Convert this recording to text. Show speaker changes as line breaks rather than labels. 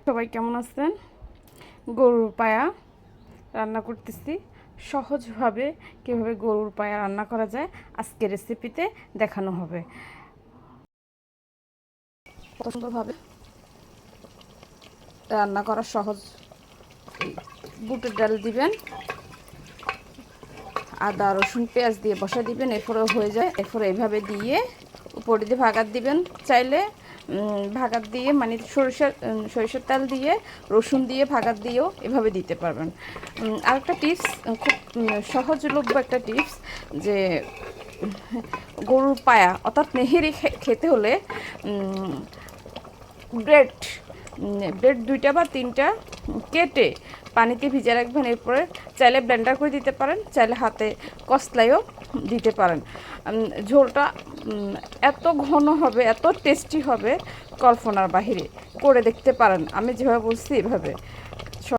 সবাই কেমন আছেন? গরুর পায়া রান্না করতেছি। সহজভাবে কীভাবে গরুর পায়া রান্না করা যায় আজকের রেসিপিতে দেখানো হবে। সুন্দরভাবে রান্না করা সহজ। বুটের ডাল দিবেন, আদা রসুন পেঁয়াজ দিয়ে বসা দিবেন, এরপরে হয়ে যায়। এরপরে এইভাবে দিয়ে উপরে দিয়ে ভাগাত দিবেন। চাইলে ভাগাত দিয়ে মানে সরিষার তেল দিয়ে রসুন দিয়ে ভাগাত দিয়েও এভাবে দিতে পারবেন। আরেকটা টিপস, খুব সহজলভ্য একটা টিপস, যে গরুর পায়া অর্থাৎ নেহেরি খেতে হলে ব্রেড ব্রেড 2টা বা 3টা কেটে পানিতে ভিজে রাখবেন। এরপরে চাইলে ব্লেন্ডার করে দিতে পারেন, চাইলে হাতে কসলাইও দিতে পারেন। ঝোলটা এত ঘন হবে, এত টেস্টি হবে, কল্পনার বাহিরে। করে দেখতে পারেন, আমি যেভাবে বলছি এভাবে।